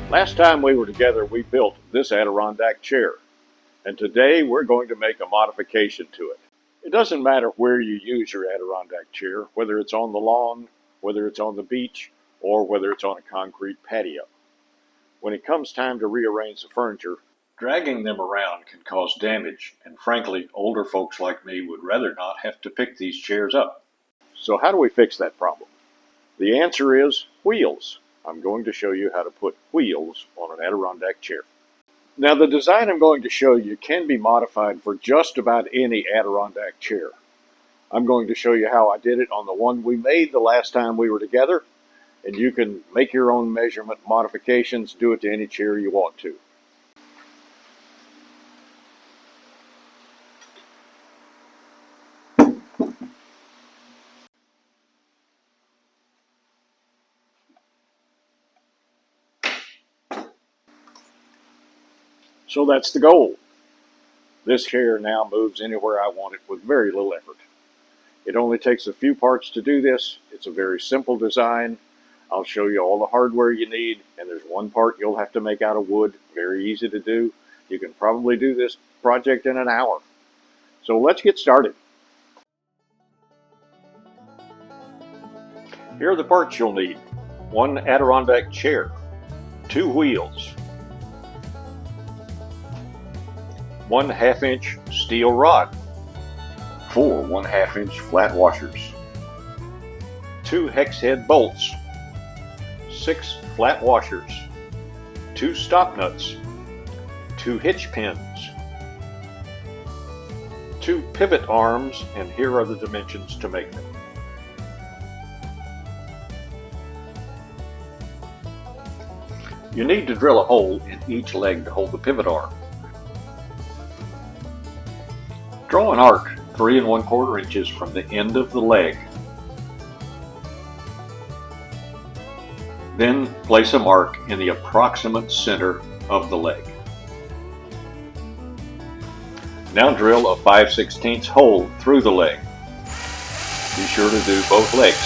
Last time we were together, we built this Adirondack chair, and today we're going to make a modification to it. It doesn't matter where you use your Adirondack chair, whether it's on the lawn, whether it's on the beach, or whether it's on a concrete patio. When it comes time to rearrange the furniture, dragging them around can cause damage, and frankly, older folks like me would rather not have to pick these chairs up. So how do we fix that problem? The answer is wheels. I'm going to show you how to put wheels on an Adirondack chair. Now, the design I'm going to show you can be modified for just about any Adirondack chair. I'm going to show you how I did it on the one we made the last time we were together, and you can make your own measurement modifications, do it to any chair you want to. So that's the goal. This chair now moves anywhere I want it with very little effort. It only takes a few parts to do this. It's a very simple design. I'll show you all the hardware you need, and there's one part you'll have to make out of wood. Very easy to do. You can probably do this project in an hour. So let's get started. Here are the parts you'll need. One Adirondack chair, 2 wheels, 1 1/2-inch steel rod, 4 1/2-inch flat washers, 2 hex head bolts, 6 flat washers, 2 stop nuts, 2 hitch pins, 2 pivot arms, and here are the dimensions to make them. You need to drill a hole in each leg to hold the pivot arm. Draw an arc 3 1/4 inches from the end of the leg. Then place a mark in the approximate center of the leg. Now drill a 5/16 hole through the leg. Be sure to do both legs.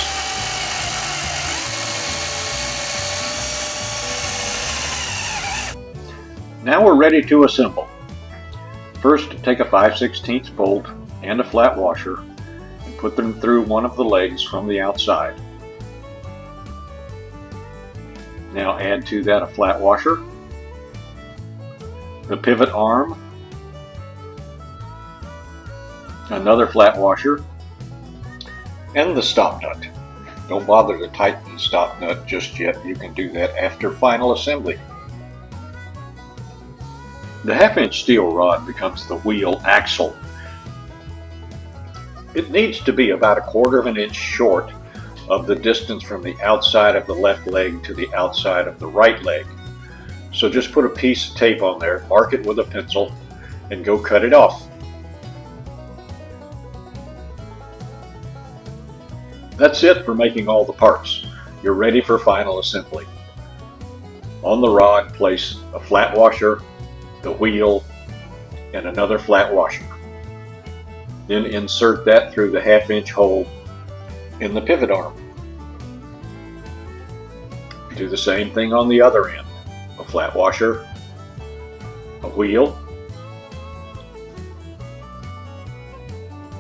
Now we're ready to assemble. First, take a 5/16 bolt and a flat washer and put them through one of the legs from the outside. Now add to that a flat washer, the pivot arm, another flat washer, and the stop nut. Don't bother to tighten the stop nut just yet. You can do that after final assembly. The 1/2-inch steel rod becomes the wheel axle. It needs to be about 1/4 inch short of the distance from the outside of the left leg to the outside of the right leg. So just put a piece of tape on there, mark it with a pencil, and go cut it off. That's it for making all the parts. You're ready for final assembly. On the rod, place a flat washer, the wheel, and another flat washer. Then insert that through the 1/2-inch hole in the pivot arm. Do the same thing on the other end. A flat washer, a wheel,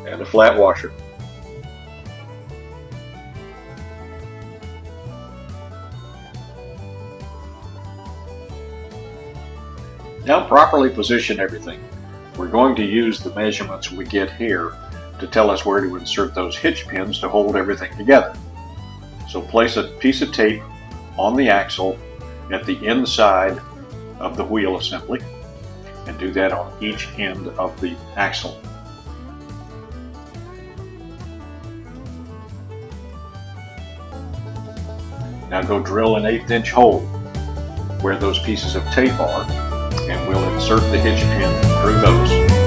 and a flat washer. Now properly position everything. We're going to use the measurements we get here to tell us where to insert those hitch pins to hold everything together. So place a piece of tape on the axle at the inside of the wheel assembly and do that on each end of the axle. Now go drill an 1/8-inch hole where those pieces of tape are, and we'll insert the hitch pin through those.